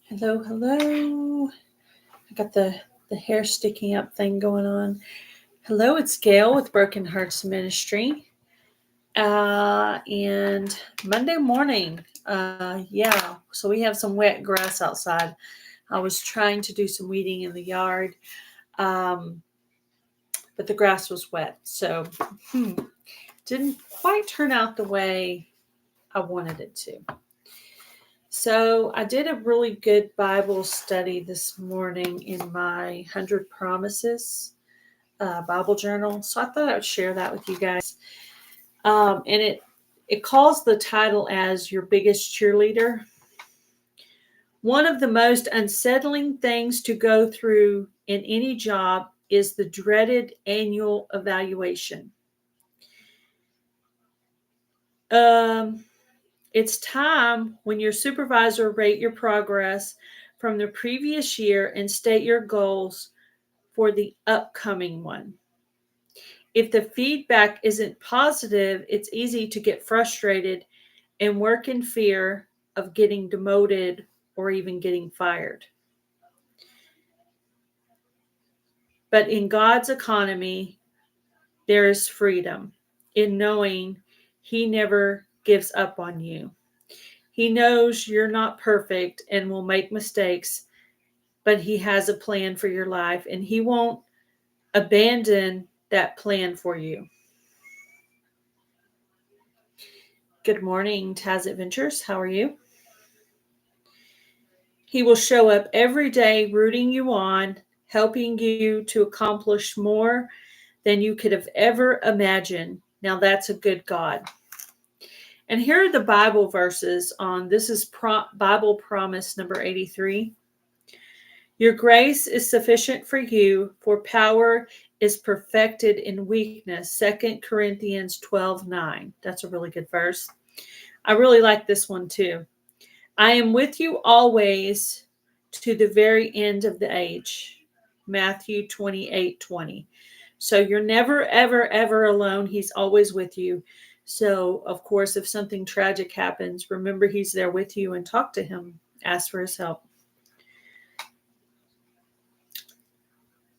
Hello, hello. I got the hair sticking up thing going on. Hello, it's Gail with Broken Hearts Ministry. And Monday morning, so we have some wet grass outside. I was trying to do some weeding in the yard, um, but the grass was wet, so didn't quite turn out the way I wanted it to. So I did a really good Bible study this morning in my 100 Promises Bible journal. So I thought I would share that with you guys. And it calls the title as Your Biggest Cheerleader. One of the most unsettling things to go through in any job is the dreaded annual evaluation. It's time when your supervisor rate your progress from the previous year and state your goals for the upcoming one. If the feedback isn't positive, it's easy to get frustrated and work in fear of getting demoted or even getting fired. But in God's economy, there is freedom in knowing He never gives up on you. He knows you're not perfect and will make mistakes, but He has a plan for your life and He won't abandon that plan for you. Good morning, Taz Adventures. How are you? He will show up every day, rooting you on, helping you to accomplish more than you could have ever imagined. Now, that's a good God. And here are the Bible verses on this is Bible promise number 83. Your grace is sufficient for you, for power is perfected in weakness. 2 Corinthians 12:9. That's a really good verse. I really like this one too. I am with you always to the very end of the age. Matthew 28:20. So you're never, ever, ever alone. He's always with you. So, of course, if something tragic happens, remember He's there with you and talk to Him. Ask for His help.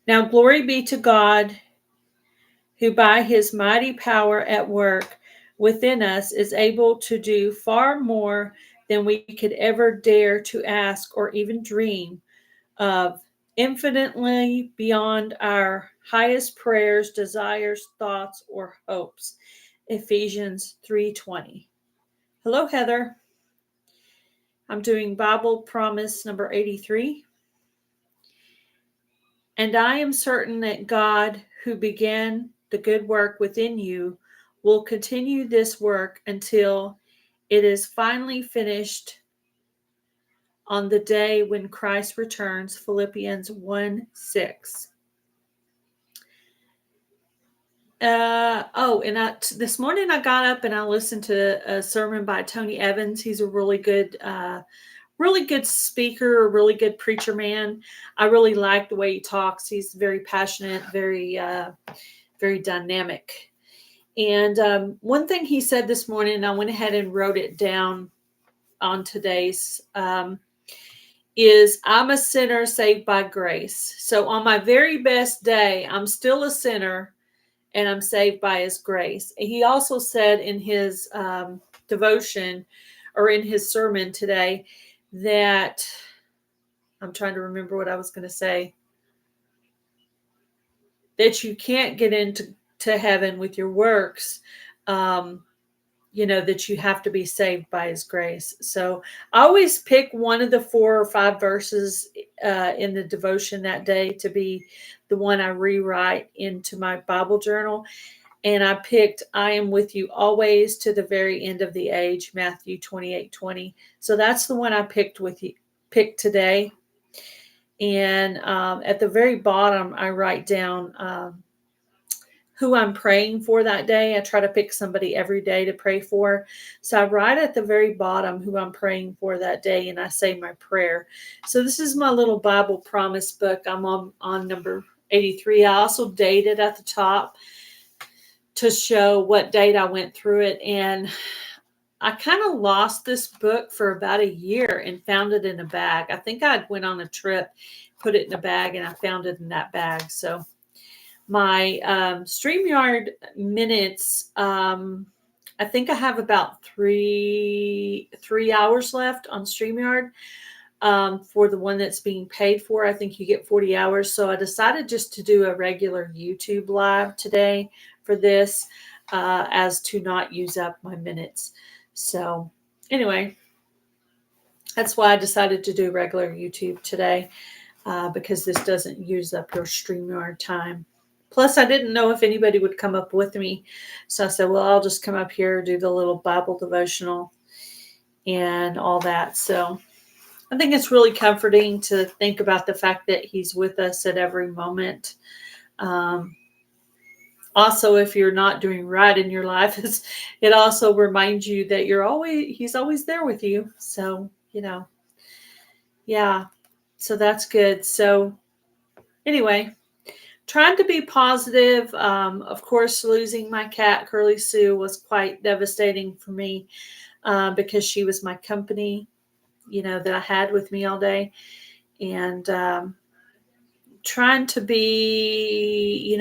Now, glory be to God, who by His mighty power at work within us is able to do far more than we could ever dare to ask or even dream of, infinitely beyond our highest prayers, desires, thoughts, or hopes. Ephesians 3:20. Hello, Heather. I'm doing Bible promise number 83. And I am certain that God, who began the good work within you, will continue this work until it is finally finished on the day when Christ returns. Philippians 1:6. This morning I got up and I listened to a sermon by Tony Evans. He's a really good speaker, a really good preacher man. I really like the way he talks. He's very passionate, very dynamic. And one thing he said this morning, and I went ahead and wrote it down on today's, is I'm a sinner saved by grace. So on my very best day, I'm still a sinner and I'm saved by His grace. He also said in his devotion or in his sermon today that, I'm trying to remember what I was going to say, that you can't get into heaven with your works, that you have to be saved by His grace. So I always pick one of the 4 or 5 verses in the devotion that day to be the one I rewrite into my Bible journal. And I picked, I am with you always to the very end of the age, Matthew 28:20. So that's the one I picked today. And at the very bottom, I write down who I'm praying for that day. I try to pick somebody every day to pray for. So I write at the very bottom who I'm praying for that day, and I say my prayer. So this is my little Bible promise book. I'm on number 83. I also date it at the top to show what date I went through it. And I kind of lost this book for about a year and found it in a bag. I think I went on a trip, put it in a bag, and I found it in that bag. So my StreamYard minutes, I think I have about three hours left on StreamYard. For the one that's being paid for, I think you get 40 hours. So I decided just to do a regular YouTube live today for this, as to not use up my minutes. So anyway, that's why I decided to do regular YouTube today, because this doesn't use up your StreamYard time. Plus, I didn't know if anybody would come up with me. So I said, well, I'll just come up here, do the little Bible devotional and all that. So I think it's really comforting to think about the fact that he's with us at every moment. Also, if you're not doing right in your life, it also reminds you that he's always there with you. So, yeah, so that's good. So anyway, trying to be positive. Of course, losing my cat, Curly Sue, was quite devastating for me, because she was my company, that I had with me all day. And trying to be,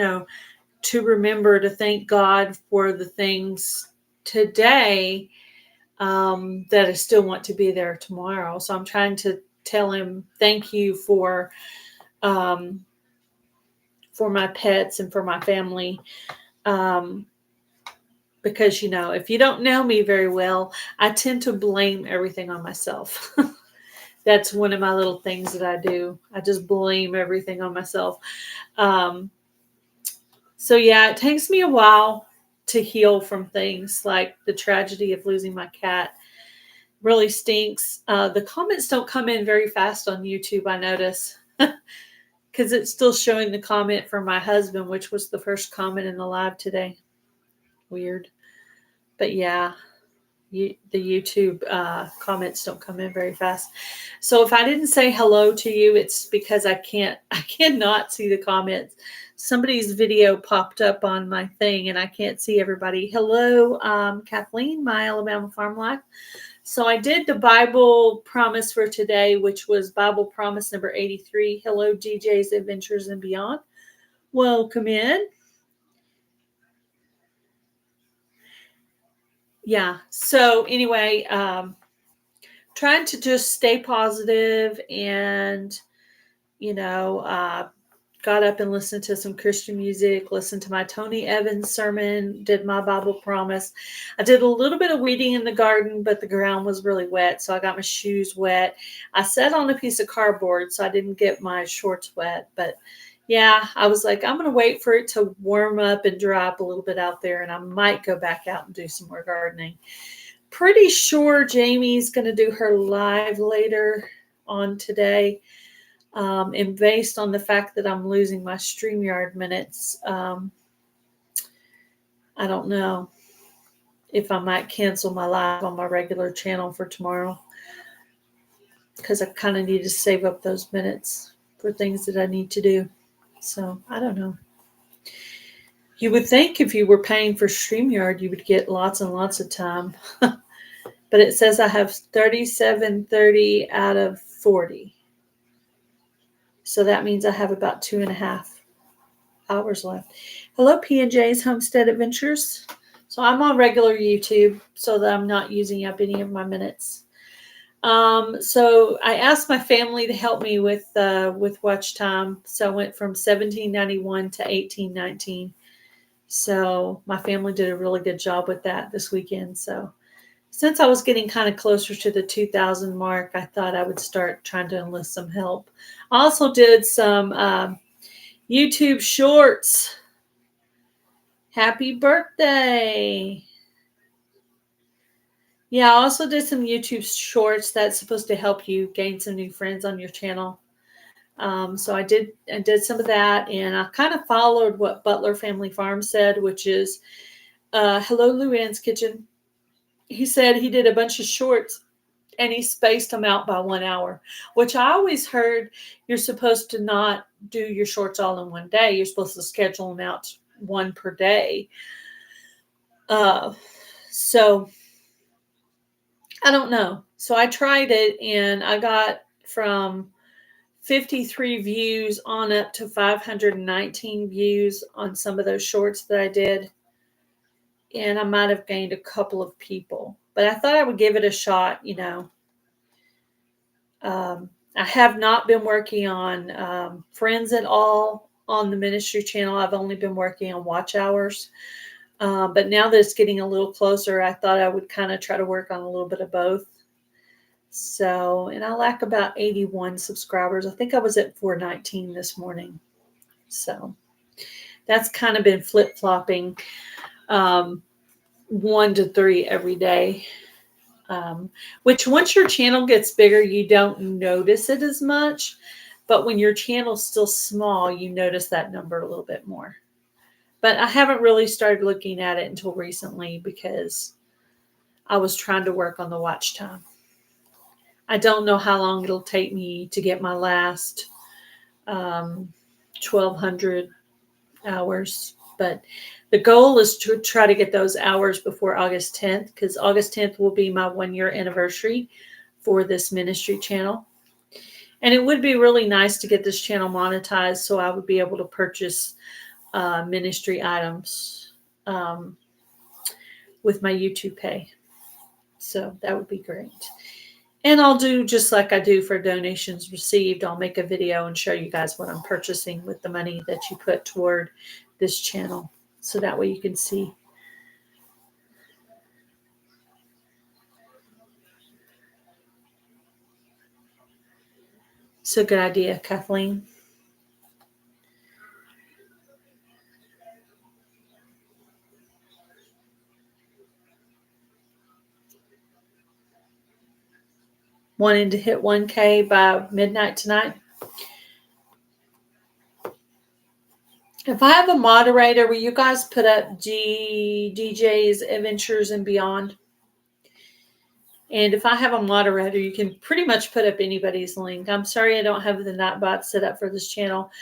to remember to thank God for the things today, that I still want to be there tomorrow. So I'm trying to tell him thank you for my pets and for my family. Because, if you don't know me very well, I tend to blame everything on myself. That's one of my little things that I do. I just blame everything on myself. So yeah, it takes me a while to heal from things like the tragedy of losing my cat. Really stinks. The comments don't come in very fast on YouTube, I notice, because it's still showing the comment from my husband, which was the first comment in the live today. Weird. But yeah, the YouTube comments don't come in very fast. So if I didn't say hello to you, it's because I cannot see the comments. Somebody's video popped up on my thing and I can't see everybody. Hello, Kathleen, My Alabama Farm Life. So I did the Bible promise for today, which was Bible promise number 83. Hello, DJ's Adventures and Beyond. Welcome in. Yeah. So anyway, trying to just stay positive and, got up and listened to some Christian music, listened to my Tony Evans sermon, did my Bible promise. I did a little bit of weeding in the garden, but the ground was really wet, so I got my shoes wet. I sat on a piece of cardboard, so I didn't get my shorts wet. But yeah, I was like, I'm going to wait for it to warm up and dry up a little bit out there, and I might go back out and do some more gardening. Pretty sure Jamie's going to do her live later on today. And based on the fact that I'm losing my StreamYard minutes, I don't know if I might cancel my live on my regular channel for tomorrow, because I kind of need to save up those minutes for things that I need to do. So I don't know. You would think if you were paying for StreamYard, you would get lots and lots of time. But it says I have 37:30 out of 40. So that means I have about 2.5 hours left. Hello, P&J's Homestead Adventures. So I'm on regular YouTube so that I'm not using up any of my minutes. So I asked my family to help me with watch time. So I went from 1791 to 1819. So my family did a really good job with that this weekend. So since I was getting kind of closer to the 2,000 mark, I thought I would start trying to enlist some help. I also did some YouTube shorts. Happy birthday. Yeah, I also did some YouTube shorts that's supposed to help you gain some new friends on your channel. So I did some of that, and I kind of followed what Butler Family Farm said, which is, hello, Luann's Kitchen. He said he did a bunch of shorts and he spaced them out by 1 hour, which I always heard you're supposed to not do your shorts all in one day. You're supposed to schedule them out one per day. So I don't know. So I tried it and I got from 53 views on up to 519 views on some of those shorts that I did. And I might have gained a couple of people, but I thought I would give it a shot, I have not been working on friends at all on the ministry channel. I've only been working on watch hours. But now that it's getting a little closer, I thought I would kind of try to work on a little bit of both. So, and I lack about 81 subscribers. I think I was at 419 this morning. So that's kind of been flip-flopping 1 to 3 every day. Which once your channel gets bigger, you don't notice it as much. But when your channel's still small, you notice that number a little bit more. But I haven't really started looking at it until recently because I was trying to work on the watch time. I don't know how long it'll take me to get my last 1,200 hours, but the goal is to try to get those hours before August 10th, because August 10th will be my 1-year anniversary for this ministry channel. And it would be really nice to get this channel monetized so I would be able to purchase ministry items with my YouTube pay. So that would be great. And I'll do just like I do for donations received. I'll make a video and show you guys what I'm purchasing with the money that you put toward this channel. So that way you can see. So good idea, Kathleen. Wanting to hit 1K by midnight tonight. If I have a moderator, will you guys put up DJ's Adventures and Beyond? And if I have a moderator, you can pretty much put up anybody's link. I'm sorry I don't have the Nightbot set up for this channel.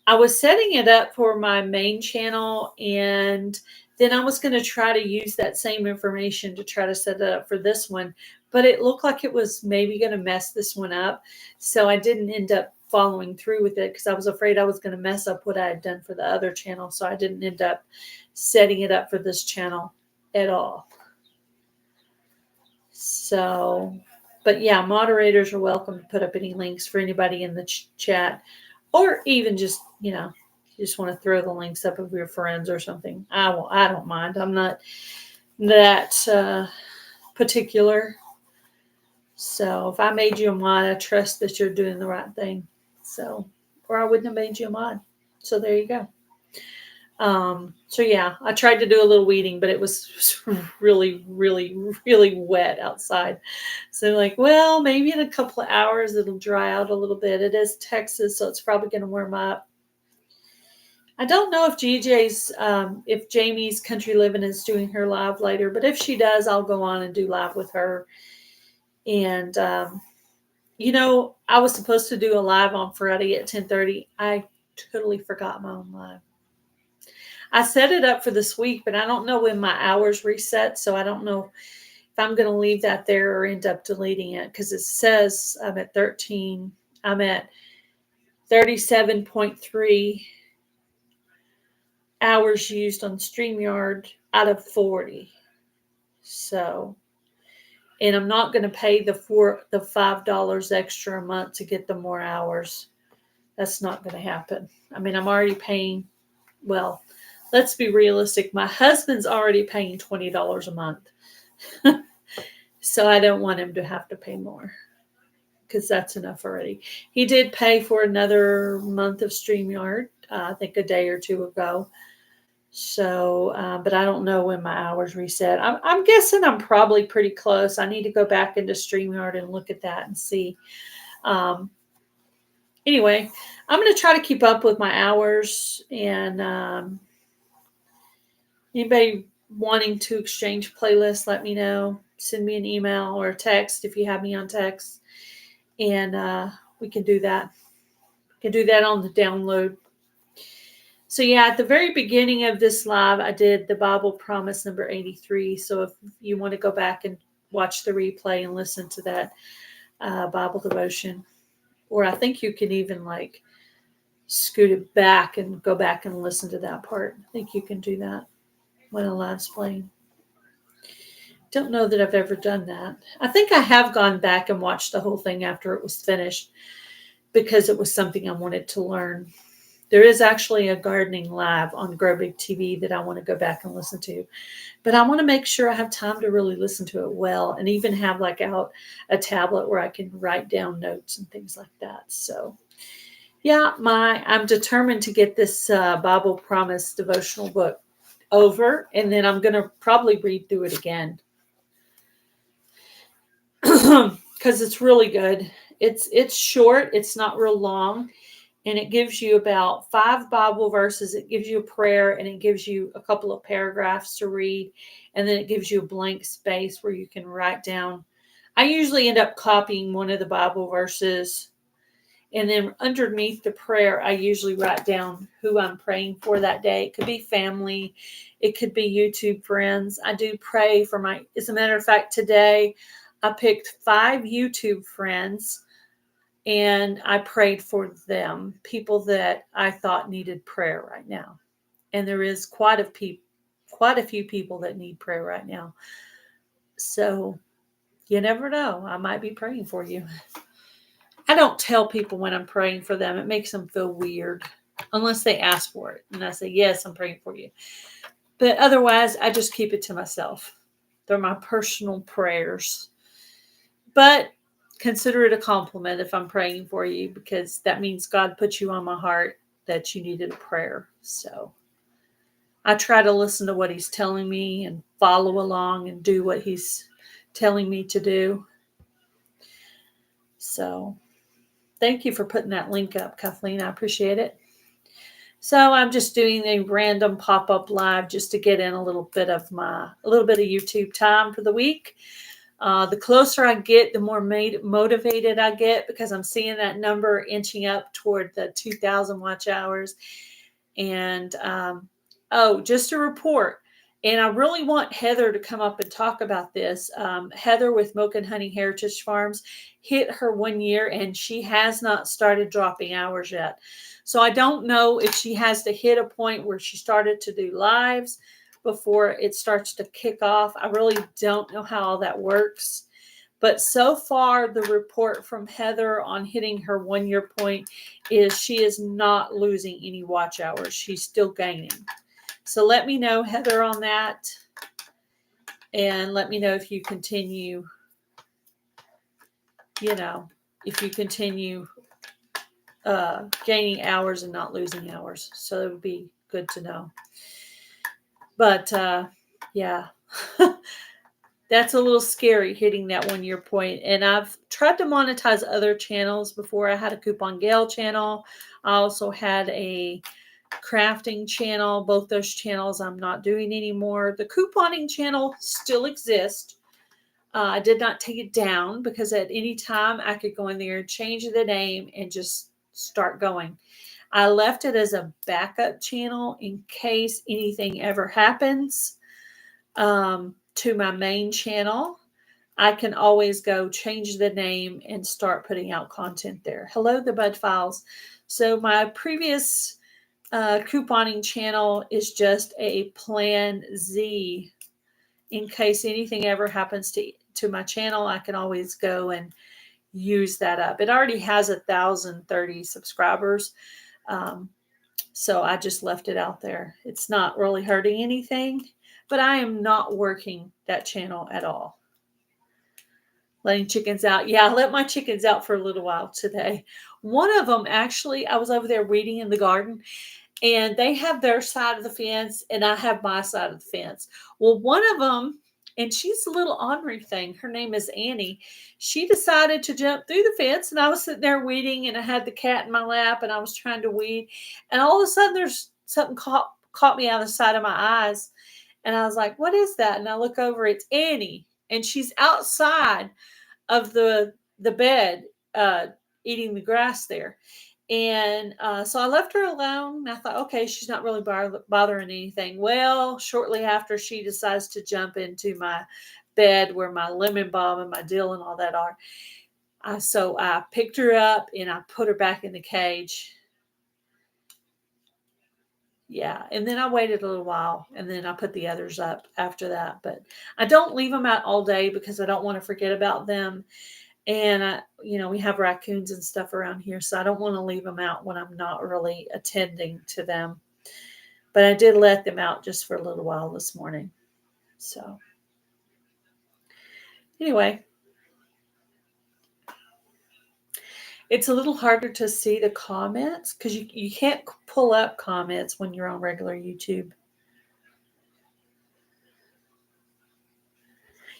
I was setting it up for my main channel, and then I was going to try to use that same information to try to set it up for this one. But it looked like it was maybe going to mess this one up. So I didn't end up following through with it because I was afraid I was going to mess up what I had done for the other channel. So I didn't end up setting it up for this channel at all. So, but yeah, moderators are welcome to put up any links for anybody in the chat, or even just, you just want to throw the links up of your friends or something. I don't mind. I'm not that particular. So if I made you a mod, I trust that you're doing the right thing. So, or I wouldn't have made you a mod. So there you go. So yeah, I tried to do a little weeding, but it was really, really, really wet outside. So like, well, maybe in a couple of hours it'll dry out a little bit. It is Texas, so it's probably going to warm up. I don't know if if Jamie's Country Living is doing her live later, but if she does, I'll go on and do live with her. And, I was supposed to do a live on Friday at 10:30. I totally forgot my own live. I set it up for this week, but I don't know when my hours reset. So I don't know if I'm going to leave that there or end up deleting it, because it says I'm at 37.3 hours used on StreamYard out of 40. So, and I'm not going to pay the $5 extra a month to get the more hours. That's not going to happen. I mean, I'm already paying, well, let's be realistic. My husband's already paying $20 a month. So I don't want him to have to pay more, because that's enough already. He did pay for another month of StreamYard, I think a day or two ago. So, but I don't know when my hours reset. I'm guessing I'm probably pretty close. I need to go back into StreamYard and look at that and see. Anyway, I'm going to try to keep up with my hours, and anybody wanting to exchange playlists, let me know. Send me an email or a text if you have me on text, and we can do that. We can do that on the download. So yeah, at the very beginning of this live, I did the Bible promise number 83. So if you want to go back and watch the replay and listen to that Bible devotion. Or I think you can even like scoot it back and go back and listen to that part. I think you can do that when a live's playing. Don't know that I've ever done that. I think I have gone back and watched the whole thing after it was finished because it was something I wanted to learn. There is actually a gardening live on Grow Big TV that I want to go back and listen to. But I want to make sure I have time to really listen to it well and even have like out a tablet where I can write down notes and things like that. So yeah, I'm determined to get this Bible Promise devotional book over, and then I'm going to probably read through it again because it's really good. It's short. It's not real long. And it gives you about 5 Bible verses. It gives you a prayer, and it gives you a couple of paragraphs to read. And then it gives you a blank space where you can write down. I usually end up copying one of the Bible verses. And then underneath the prayer, I usually write down who I'm praying for that day. It could be family. It could be YouTube friends. I do pray for as a matter of fact, today I picked 5 YouTube friends. And I prayed for them, people that I thought needed prayer right now. And there is quite a few people that need prayer right now. So you never know. I might be praying for you. I don't tell people when I'm praying for them. It makes them feel weird unless they ask for it. And I say, yes, I'm praying for you. But otherwise, I just keep it to myself. They're my personal prayers. But consider it a compliment if I'm praying for you, because that means God put you on my heart that you needed a prayer. So I try to listen to what he's telling me and follow along and do what he's telling me to do. So thank you for putting that link up, Kathleen. I appreciate it. So I'm just doing a random pop-up live just to get in a little bit of YouTube time for the week. The closer I get, the more motivated I get, because I'm seeing that number inching up toward the 2,000 watch hours. And just a report. And I really want Heather to come up and talk about this. Heather with Milk and Honey Heritage Farms hit her 1 year, and she has not started dropping hours yet. So I don't know if she has to hit a point where she started to do lives before it starts to kick off. I really don't know how all that works. But so far, the report from Heather on hitting her 1 year point is she is not losing any watch hours. She's still gaining. So let me know, Heather, on that. And let me know if you continue, gaining hours and not losing hours. So it would be good to know. But yeah, that's a little scary, hitting that 1 year point. And I've tried to monetize other channels before. I had a Coupon Gale channel. I also had a crafting channel. Both those channels I'm not doing anymore. The couponing channel still exists. I did not take it down because at any time I could go in there, change the name, and just start going. I left it as a backup channel in case anything ever happens to my main channel. I can always go change the name and start putting out content there. Hello, the Bud Files. So my previous couponing channel is just a Plan Z. In case anything ever happens to my channel, I can always go and use that up. It already has 1,030 subscribers. So I just left it out there. It's not really hurting anything, but I am not working that channel at all. Letting chickens out. Yeah, I let my chickens out for a little while today. One of them, actually, I was over there weeding in the garden, and they have their side of the fence, and I have my side of the fence. Well, one of them, and she's a little ornery thing. Her name is Annie. She decided to jump through the fence, and I was sitting there weeding, and I had the cat in my lap, and I was trying to weed. And all of a sudden, there's something caught me on the side of my eyes. And I was like, what is that? And I look over, it's Annie. And she's outside of the bed eating the grass there. And so I left her alone. I thought, okay, she's not really bothering anything. Well, shortly after, she decides to jump into my bed where my lemon balm and my dill and all that are. So I picked her up and I put her back in the cage. Yeah, and then I waited a little while, and then I put the others up after that. But I don't leave them out all day because I don't want to forget about them. And we have raccoons and stuff around here, so I don't want to leave them out when I'm not really attending to them. But I did let them out just for a little while this morning. So anyway, it's a little harder to see the comments because you can't pull up comments when you're on regular YouTube.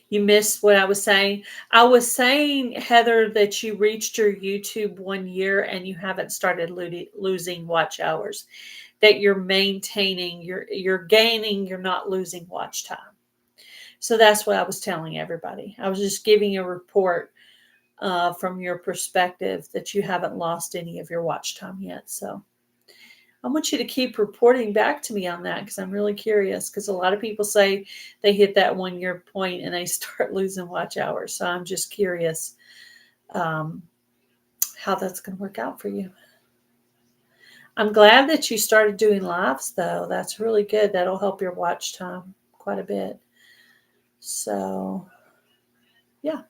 You missed what I was saying. I was saying, Heather, that you reached your YouTube 1 year and you haven't started losing watch hours. That you're maintaining, you're gaining, you're not losing watch time. So that's what I was telling everybody. I was just giving a report from your perspective that you haven't lost any of your watch time yet. So I want you to keep reporting back to me on that because I'm really curious, because a lot of people say they hit that 1 year point and they start losing watch hours. So I'm just curious how that's going to work out for you. I'm glad that you started doing lives, though. That's really good. That'll help your watch time quite a bit. So, yeah.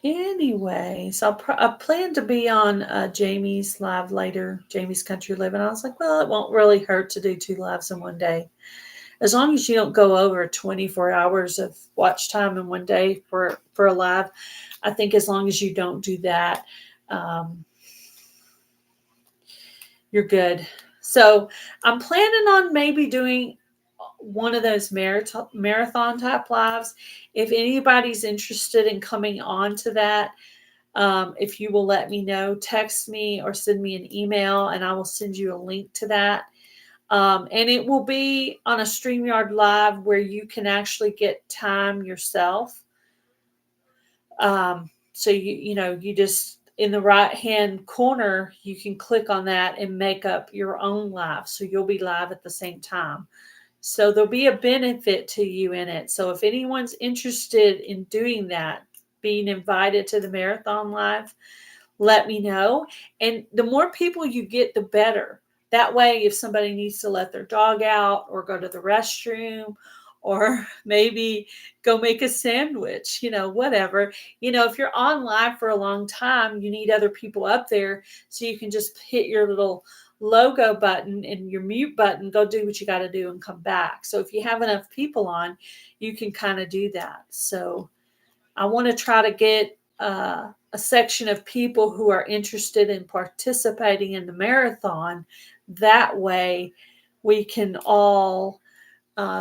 Anyway, so I plan to be on Jamie's live later, Jamie's Country Living. I was like, well, it won't really hurt to do 2 lives in one day. As long as you don't go over 24 hours of watch time in one day for a live, I think as long as you don't do that, you're good. So I'm planning on maybe doing one of those marathon type lives. If anybody's interested in coming on to that, if you will let me know, text me or send me an email and I will send you a link to that. And it will be on a StreamYard Live where you can actually get time yourself. So you just, in the right hand corner, you can click on that and make up your own live. So you'll be live at the same time. So there'll be a benefit to you in it. So if anyone's interested in doing that, being invited to the marathon live, let me know. And the more people you get, the better. That way, if somebody needs to let their dog out or go to the restroom or maybe go make a sandwich, whatever. If you're on live for a long time, you need other people up there so you can just hit your little logo button and your mute button, go do what you got to do and come back. So if you have enough people on, you can kind of do that. So I want to try to get a section of people who are interested in participating in the marathon. That way we can all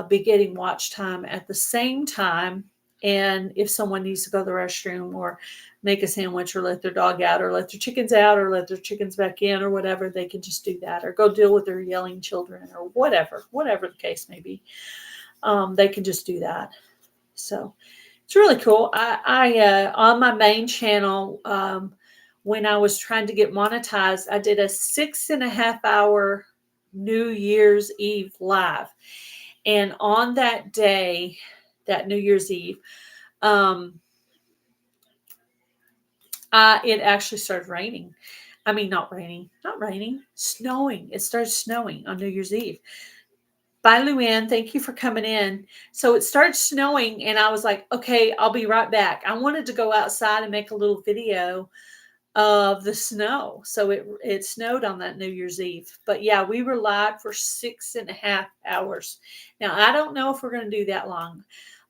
be getting watch time at the same time. And if someone needs to go to the restroom or make a sandwich or let their dog out or let their chickens out or let their chickens back in or whatever, they can just do that, or go deal with their yelling children or whatever the case may be. They can just do that. So it's really cool. I on my main channel, when I was trying to get monetized, I did a 6.5 hour New Year's Eve live. And on that day, that New Year's Eve, it actually started raining. I mean, not raining, snowing. It started snowing on New Year's Eve. Bye, Luann. Thank you for coming in. So it started snowing, and I was like, okay, I'll be right back. I wanted to go outside and make a little video of the snow. So it snowed on that New Year's Eve. But yeah, we were live for 6.5 hours. Now, I don't know if we're going to do that long.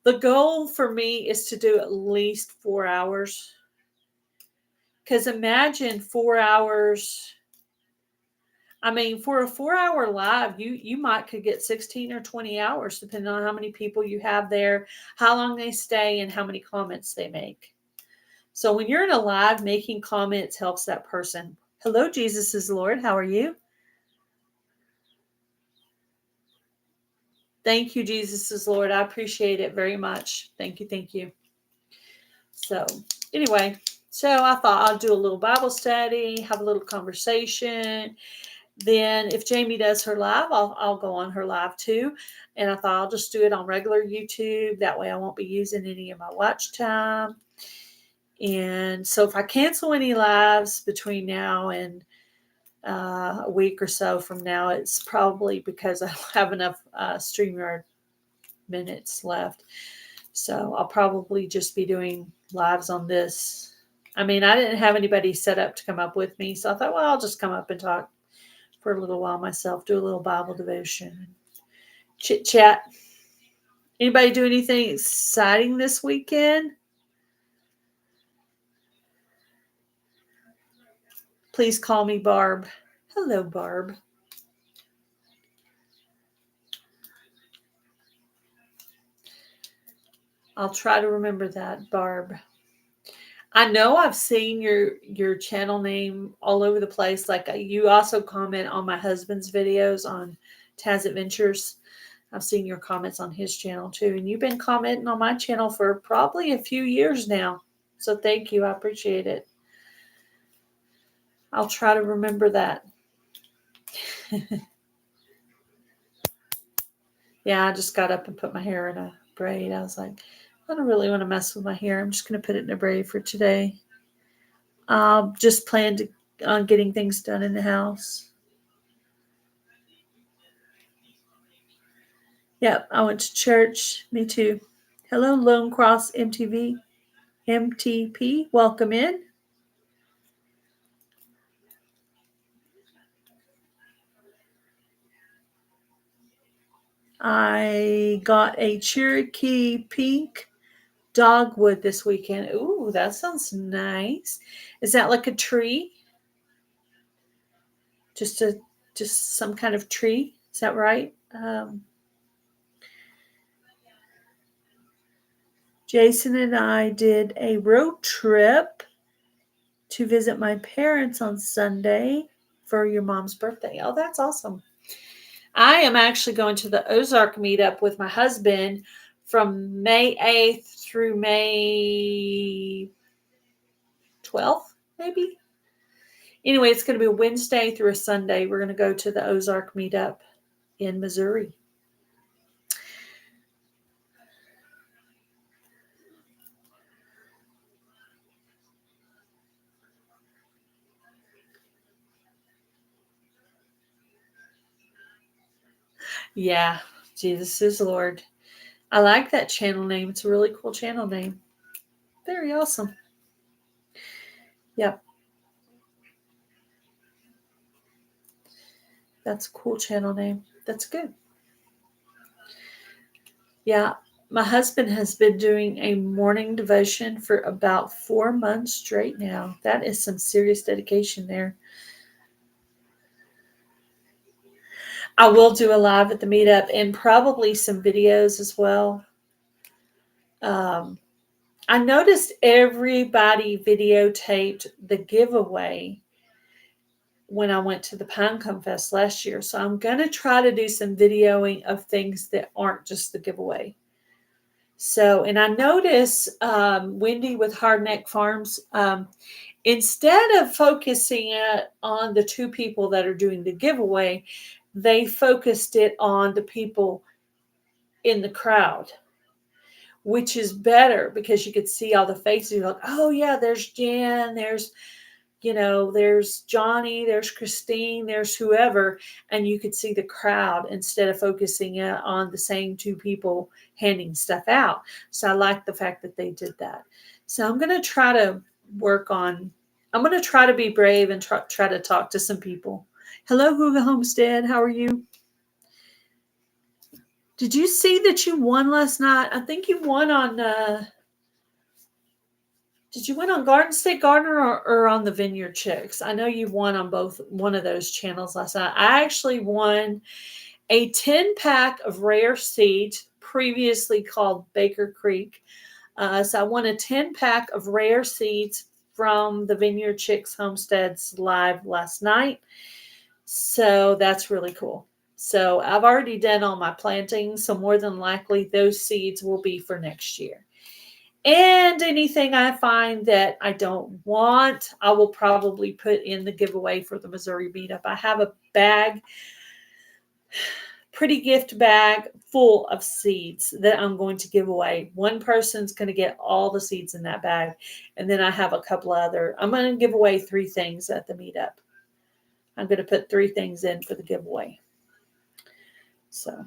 The goal for me is to do at least 4 hours. Because imagine 4 hours. I mean, for a 4 hour live, you could get 16 or 20 hours, depending on how many people you have there, how long they stay, and how many comments they make. So when you're in a live, making comments helps that person. Hello, Jesus is Lord. How are you? Thank you, Jesus is Lord. I appreciate it very much. Thank you. Thank you. So anyway, so I thought I'll do a little Bible study, have a little conversation. then if Jamie does her live, I'll go on her live too. And I thought I'll just do it on regular YouTube. That way I won't be using any of my watch time. And so if I cancel any lives between now and a week or so from now, it's probably because I don't have enough StreamYard minutes left. So I'll probably just be doing lives on this. I mean, I didn't have anybody set up to come up with me, so I thought, well, I'll just come up and talk for a little while myself, do a little Bible devotion, chit chat. Anybody do anything exciting this weekend? Please call me Barb. Hello, Barb. I'll try to remember that, Barb. I know I've seen your channel name all over the place. Like you also comment on my husband's videos on Taz Adventures. I've seen your comments on his channel too. And you've been commenting on my channel for probably a few years now. So thank you. I appreciate it. I'll try to remember that. Yeah, I just got up and put my hair in a braid. I was like, I don't really want to mess with my hair. I'm just going to put it in a braid for today. Just planned on getting things done in the house. Yep, I went to church. Me too. Hello, Lone Cross MTP. Welcome in. I got a Cherokee Pink dogwood this weekend. Ooh, that sounds nice. Is that like a tree? Just some kind of tree? Is that right? Jason and I did a road trip to visit my parents on Sunday for your mom's birthday. Oh, that's awesome. I am actually going to the Ozark meetup with my husband from May 8th through May 12th, maybe. Anyway, it's going to be a Wednesday through a Sunday. We're going to go to the Ozark meetup in Missouri. Yeah, Jesus is Lord. I like that channel name. It's a really cool channel name. Very awesome. Yep. That's a cool channel name. That's good. Yeah, my husband has been doing a morning devotion for about 4 months straight now. That is some serious dedication there. I will do a live at the meetup and probably some videos as well. I noticed everybody videotaped the giveaway when I went to the Pinecone Fest last year. So I'm going to try to do some videoing of things that aren't just the giveaway. So, and I notice Wendy with Hardneck Farms, instead of focusing it on the 2 people that are doing the giveaway, they focused it on the people in the crowd, which is better because you could see all the faces. You're like, oh yeah, there's Jan, there's Johnny, there's Christine, there's whoever, and you could see the crowd instead of focusing it on the same 2 people handing stuff out. So I like the fact that they did that. So I'm going to try to I'm going to try to be brave and try to talk to some people. Hello, Hooga Homestead. How are you? Did you see that you won last night? I think you won on, did you win on Garden State Gardener or on the Vineyard Chicks? I know you won on one of those channels last night. I actually won a 10-pack of rare seeds, previously called Baker Creek. So I won a 10-pack of rare seeds from the Vineyard Chicks Homesteads live last night. So that's really cool. So I've already done all my planting. So more than likely those seeds will be for next year. And anything I find that I don't want, I will probably put in the giveaway for the Missouri meetup. I have a bag, pretty gift bag full of seeds that I'm going to give away. One person's going to get all the seeds in that bag. And then I have a couple other, I'm going to give away 3 things at the meetup. I'm going to put 3 things in for the giveaway. So.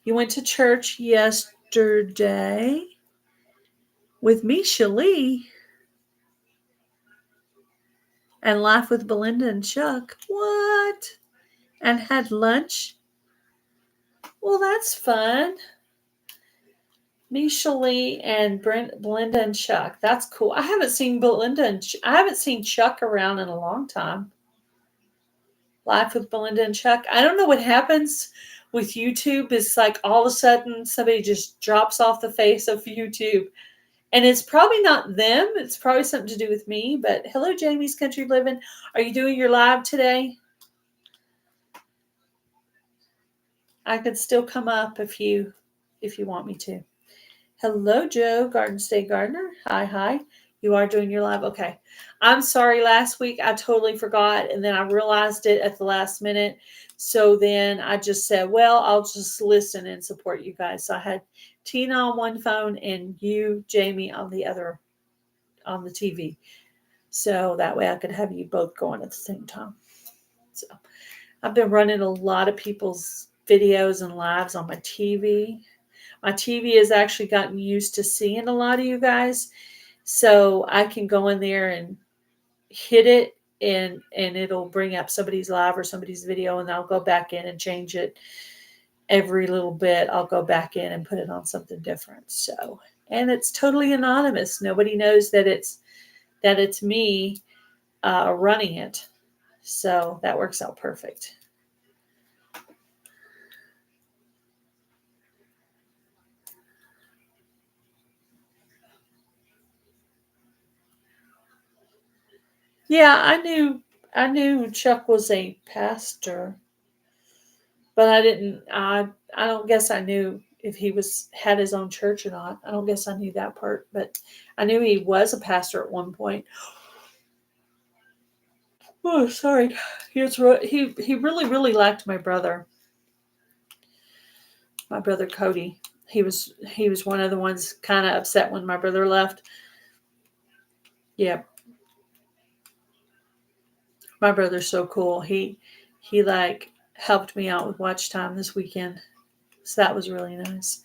You went to church yesterday with Misha Lee and laughed with Belinda and Chuck. What? And had lunch? Well, that's fun. Misha Lee and Belinda and Chuck. That's cool. I haven't seen Belinda and I haven't seen Chuck around in a long time. Life with Belinda and Chuck. I don't know what happens with YouTube. It's like all of a sudden somebody just drops off the face of YouTube. And it's probably not them. It's probably something to do with me. But hello, Jamie's Country Living. Are you doing your live today? I could still come up if you want me to. Hello, Joe, Garden State Gardener. Hi. You are doing your live? Okay. I'm sorry, last week I totally forgot, and then I realized it at the last minute. So then I just said, well, I'll just listen and support you guys. So I had Tina on one phone and you, Jamie, on the other, on the TV. So that way I could have you both going at the same time. So I've been running a lot of people's videos and lives on my TV. My TV has actually gotten used to seeing a lot of you guys. So I can go in there and hit it and it'll bring up somebody's live or somebody's video, and I'll go back in and change it every little bit. I'll go back in and put it on something different. So, and it's totally anonymous. Nobody knows that it's me running it. So that works out perfect. Yeah, I knew Chuck was a pastor, but I don't guess I knew if he had his own church or not. I don't guess I knew that part, but I knew he was a pastor at one point. Oh, sorry. He really liked my brother. My brother Cody. He was one of the ones kind of upset when my brother left. Yeah. My brother's so cool. He like helped me out with watch time this weekend. So that was really nice.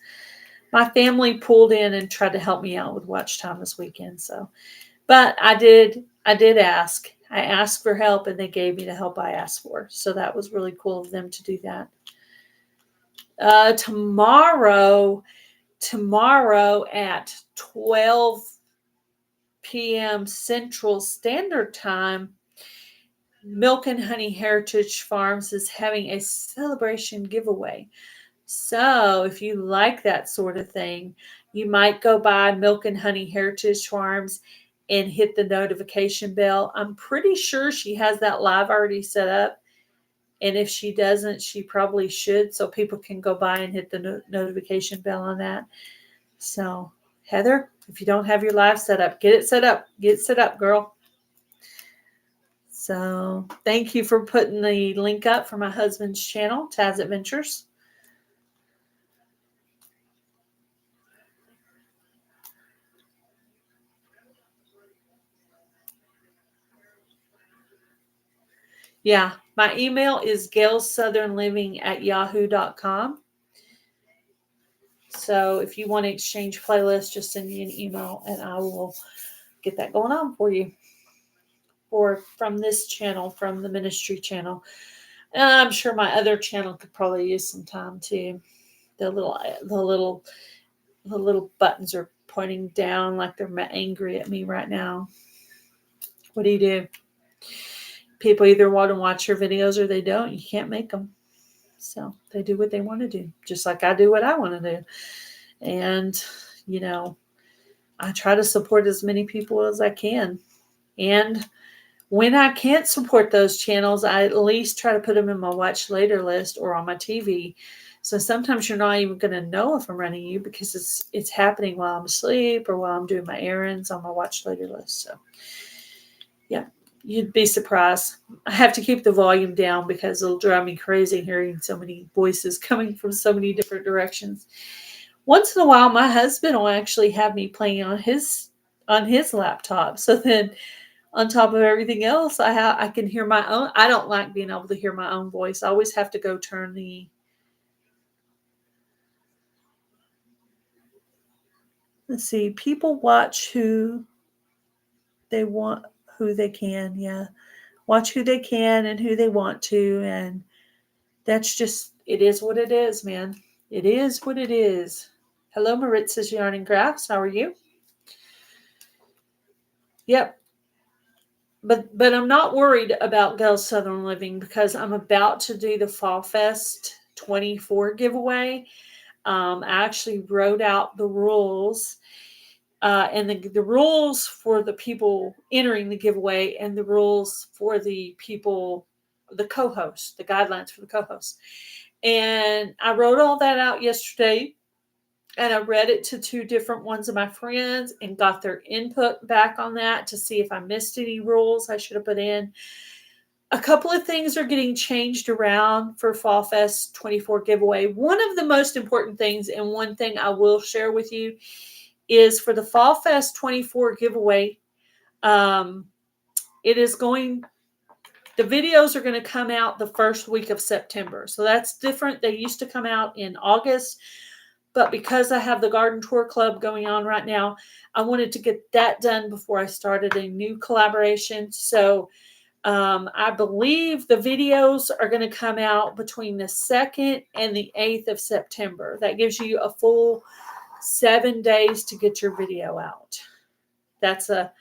My family pulled in and tried to help me out with watch time this weekend. So, but I did ask. I asked for help and they gave me the help I asked for. So that was really cool of them to do that. Tomorrow at 12 p.m. Central Standard Time, Milk and Honey Heritage Farms is having a celebration giveaway. So if you like that sort of thing, you might go by Milk and Honey Heritage Farms and hit the notification bell. I'm pretty sure she has that live already set up. And if she doesn't, she probably should, so people can go by and hit the notification bell on that. So, Heather, if you don't have your live set up, get it set up. Get it set up, girl. So, thank you for putting the link up for my husband's channel, Taz Adventures. Yeah, my email is gailsouthernliving@yahoo.com. So if you want to exchange playlists, just send me an email and I will get that going on for you. Or from this channel, from the ministry channel. And I'm sure my other channel could probably use some time too. The little buttons are pointing down like they're angry at me right now. What do you do? People either want to watch your videos or they don't. You can't make them. So they do what they want to do, just like I do what I want to do. And, I try to support as many people as I can. And when I can't support those channels, I at least try to put them in my watch later list or on my TV So sometimes you're not even going to know if I'm running you because it's happening while I'm asleep or while I'm doing my errands on my watch later list. So yeah, you'd be surprised. I have to keep the volume down because it'll drive me crazy hearing so many voices coming from so many different directions. Once in a while, my husband will actually have me playing on his laptop. So then, on top of everything else, I can hear my own. I don't like being able to hear my own voice. I always have to go turn the. Let's see. People watch who they want, who they can. Yeah, watch who they can and who they want to, and that's just. It is what it is, man. It is what it is. Hello, Maritza's Yarn and Crafts. How are you? Yep. But I'm not worried about Gals Southern Living because I'm about to do the Fall Fest 24 giveaway. I actually wrote out the rules and the rules for the people entering the giveaway and the rules for the people, the co-hosts, the guidelines for the co-hosts. And I wrote all that out yesterday. And I read it to 2 different ones of my friends and got their input back on that to see if I missed any rules I should have put in. A couple of things are getting changed around for Fall Fest 24 giveaway. One of the most important things, and one thing I will share with you, is for the Fall Fest 24 giveaway, the videos are going to come out the first week of September. So that's different. They used to come out in August. But because I have the Garden Tour Club going on right now, I wanted to get that done before I started a new collaboration. So I believe the videos are going to come out between the 2nd and the 8th of September. That gives you a full 7 days to get your video out. That's a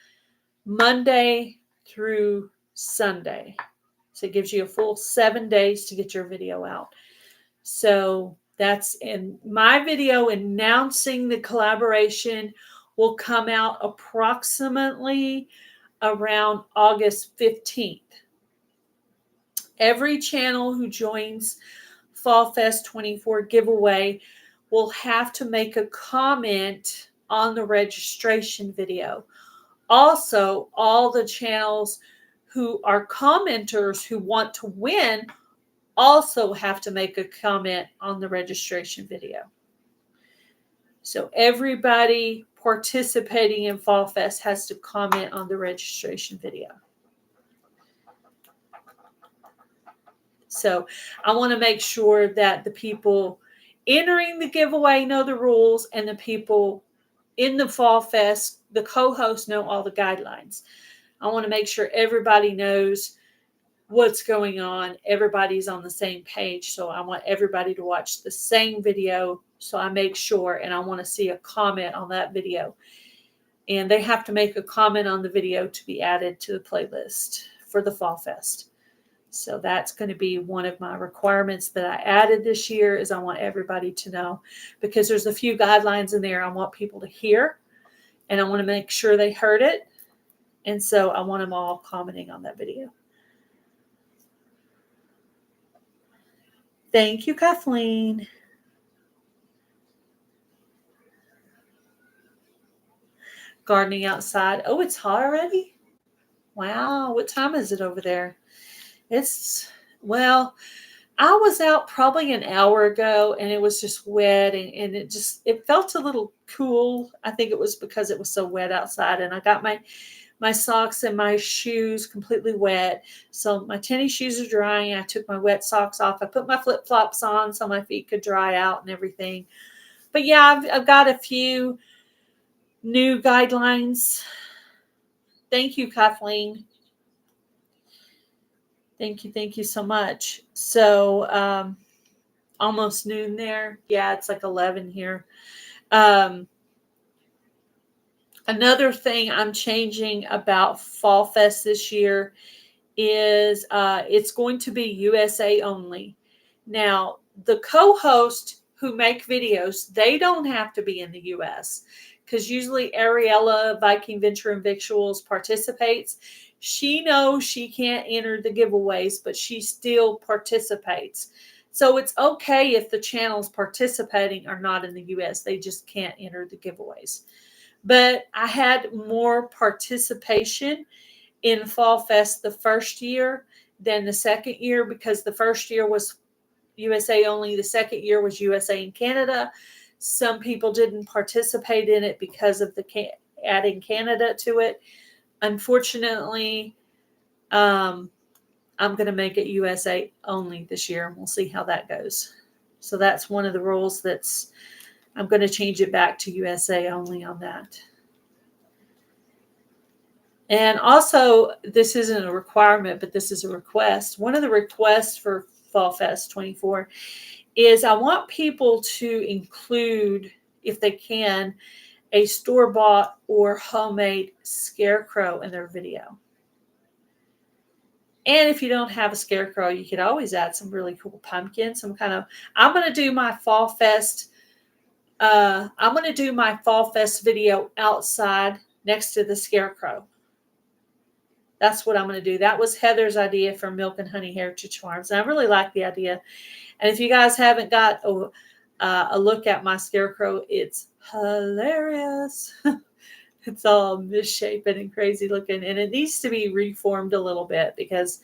Monday through Sunday. So it gives you a full 7 days to get your video out. So that's in my video announcing the collaboration will come out approximately around August 15th. Every channel who joins Fall Fest 24 giveaway will have to make a comment on the registration video. Also, all the channels who are commenters who want to win also have to make a comment on the registration video. So everybody participating in Fall Fest has to comment on the registration video. So I want to make sure that the people entering the giveaway know the rules and the people in the Fall Fest, the co-hosts, know all the guidelines. I want to make sure everybody knows what's going on. Everybody's on the same page. So I want everybody to watch the same video. So I make sure, and I want to see a comment on that video. And they have to make a comment on the video to be added to the playlist for the Fall Fest. So that's going to be one of my requirements that I added this year is I want everybody to know because there's a few guidelines in there I want people to hear and I want to make sure they heard it. And so I want them all commenting on that video. Thank you, Kathleen. Gardening outside. Oh, it's hot already? Wow. What time is it over there? Well, I was out probably an hour ago and it was just wet and it felt a little cool. I think it was because it was so wet outside and I got my socks and my shoes completely wet. So my tennis shoes are drying. I took my wet socks off. I put my flip-flops on so my feet could dry out and everything. But yeah, I've got a few new guidelines. Thank you, Kathleen. Thank you so much. So almost noon there. Yeah, it's like 11 here. Another thing I'm changing about Fall Fest this year is it's going to be USA only. Now, the co-hosts who make videos, they don't have to be in the US because usually Ariella, Viking Venture and Victuals participates. She knows she can't enter the giveaways, but she still participates. So it's okay if the channels participating are not in the US. They just can't enter the giveaways. But I had more participation in Fall Fest the first year than the second year, because the first year was USA only. The second year was USA and Canada. Some people didn't participate in it because of the adding Canada to it. Unfortunately, I'm going to make it USA only this year, and we'll see how that goes. So that's one of the rules I'm going to change it back to USA only on that. And also, this isn't a requirement, but this is a request. One of the requests for Fall Fest 24 is I want people to include, if they can, a store-bought or homemade scarecrow in their video. And if you don't have a scarecrow, you could always add some really cool pumpkins, I'm going to do my Fall Fest video outside next to the scarecrow. That's what I'm going to do. That was Heather's idea from Milk and Honey Heritage Farms. And I really like the idea. And if you guys haven't got a look at my scarecrow, it's hilarious. It's all misshapen and crazy looking. And it needs to be reformed a little bit because,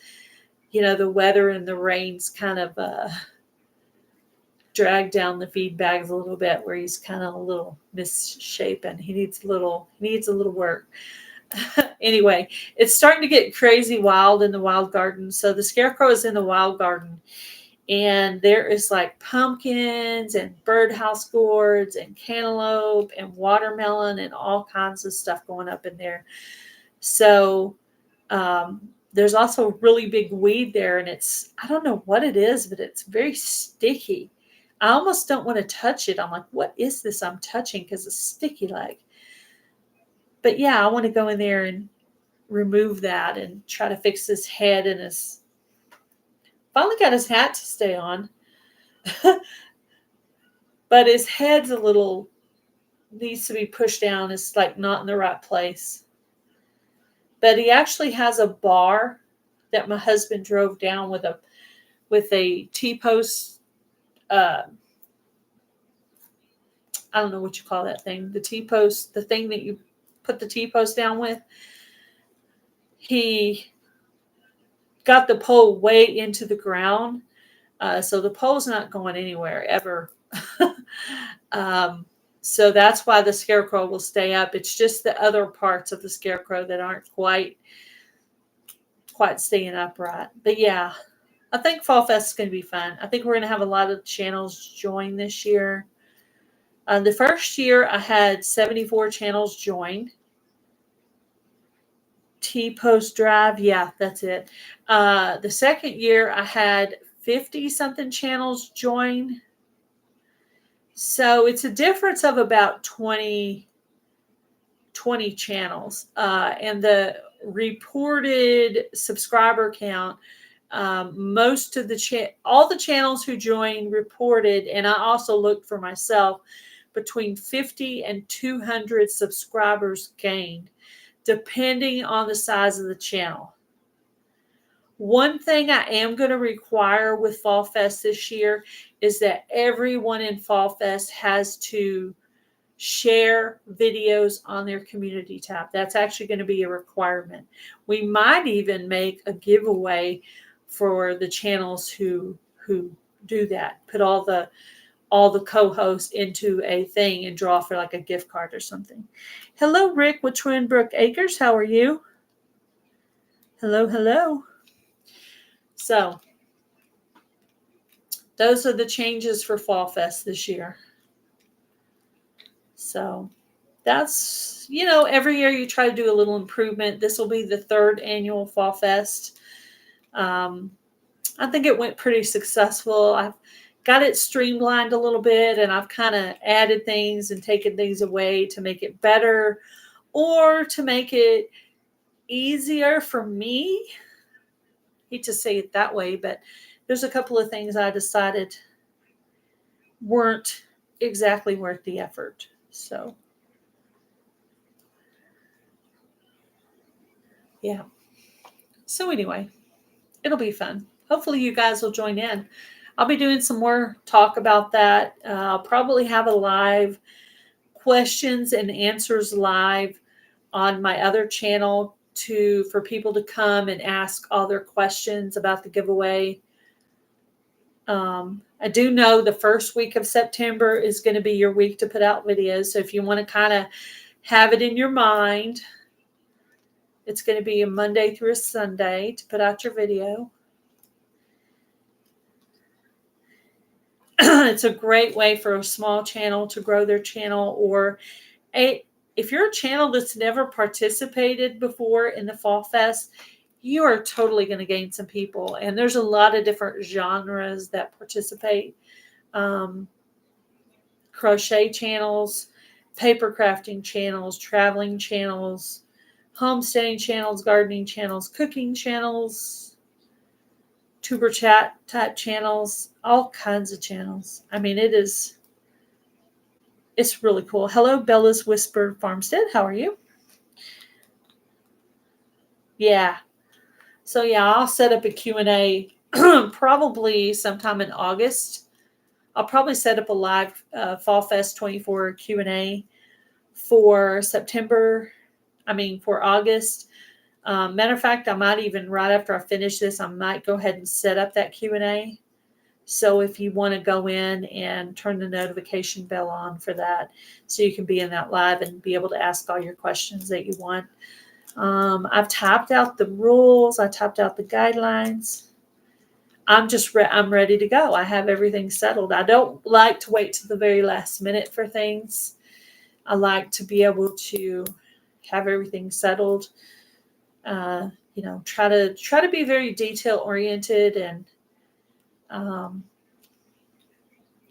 the weather and the rains kind of drag down the feed bags a little bit, where he's kind of a little misshapen. He needs a little work. Anyway, it's starting to get crazy wild in the wild garden. So the scarecrow is in the wild garden, and there is like pumpkins and birdhouse gourds and cantaloupe and watermelon and all kinds of stuff going up in there. So there's also a really big weed there, and I don't know what it is, but it's very sticky. I almost don't want to touch it. I'm like, what is this I'm touching? Because it's sticky like. But yeah, I want to go in there and remove that and try to fix his head and finally got his hat to stay on. But his head's needs to be pushed down. It's like not in the right place. But he actually has a bar that my husband drove down with a T-post. I don't know what you call that thing. The T-post, the thing that you put the T-post down with. He got the pole way into the ground. So the pole's not going anywhere ever. So that's why the scarecrow will stay up. It's just the other parts of the scarecrow that aren't quite staying upright. But yeah, I think Fall Fest is going to be fun. I think we're going to have a lot of channels join this year. The first year I had 74 channels join. T-Post Drive, yeah, that's it. The second year I had 50-something channels join. So it's a difference of about 20 channels. And the reported subscriber count, most of all the channels who joined reported, and I also looked for myself, between 50 and 200 subscribers gained, depending on the size of the channel. One thing I am going to require with Fall Fest this year is that everyone in Fall Fest has to share videos on their community tab. That's actually going to be a requirement. We might even make a giveaway for the channels who do that. Put all the co-hosts into a thing and draw for like a gift card or something. Hello, Rick with Twin Brook Acres. How are you? Hello. So those are the changes for Fall Fest this year. So that's, every year you try to do a little improvement. This will be the third annual Fall Fest. I think it went pretty successful. I've got it streamlined a little bit, and I've kind of added things and taken things away to make it better or to make it easier for me. I hate to say it that way, but there's a couple of things I decided weren't exactly worth the effort. So, yeah. So anyway, it'll be fun. Hopefully you guys will join in. I'll be doing some more talk about that. I'll probably have a live questions and answers live on my other channel for people to come and ask all their questions about the giveaway. I do know the first week of September is going to be your week to put out videos. So if you want to kind of have it in your mind, it's going to be a Monday through a Sunday to put out your video. It's a great way for a small channel to grow their channel, or if you're a channel that's never participated before in the Fall Fest, you are totally going to gain some people. And there's a lot of different genres that participate. Crochet channels, paper crafting channels, traveling channels, homesteading channels, gardening channels, cooking channels, tuber chat type channels, all kinds of channels. I mean, it's really cool. Hello, Bella's Whisper Farmstead. How are you? Yeah. So yeah, I'll set up a Q&A probably sometime in August. I'll probably set up a live Fall Fest 24 Q&A for for August. Matter of fact, I might even, right after I finish this, I might go ahead and set up that Q&A. So if you want to go in and turn the notification bell on for that, so you can be in that live and be able to ask all your questions that you want. I've typed out the rules. I typed out the guidelines. I'm ready to go. I have everything settled. I don't like to wait to the very last minute for things. I like to be able to have everything settled. Try to be very detail oriented. And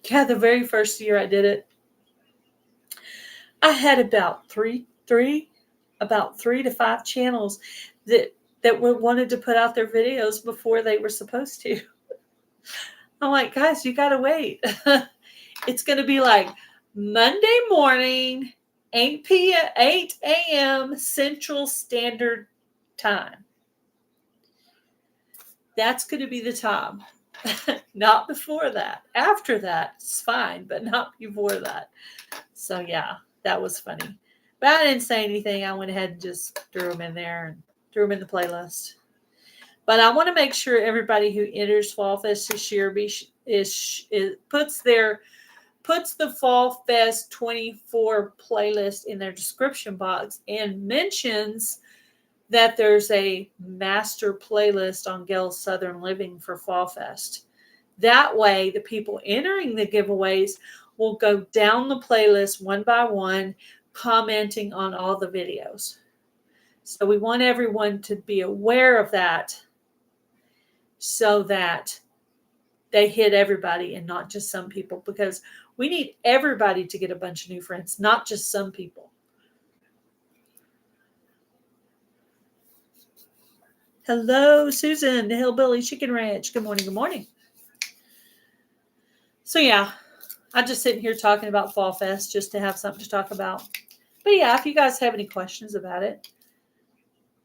the very first year I did it, I had about three to five channels that wanted to put out their videos before they were supposed to. I'm like, guys, you got to wait. It's going to be like Monday morning, 8 a.m. Central Standard Time. That's going to be the time. Not before that. After that, it's fine, but not before that. So, yeah, that was funny. But I didn't say anything. I went ahead and just threw them in there and threw them in the playlist. But I want to make sure everybody who enters Fall Fest this year puts the Fall Fest 24 playlist in their description box and mentions that there's a master playlist on Gail's Southern Living for Fall Fest. That way, the people entering the giveaways will go down the playlist one by one, commenting on all the videos. So we want everyone to be aware of that so that they hit everybody and not just some people, because we need everybody to get a bunch of new friends, not just some people. Hello, Susan, the Hillbilly Chicken Ranch. Good morning. Good morning. So yeah, I'm just sitting here talking about Fall Fest just to have something to talk about. But yeah, if you guys have any questions about it,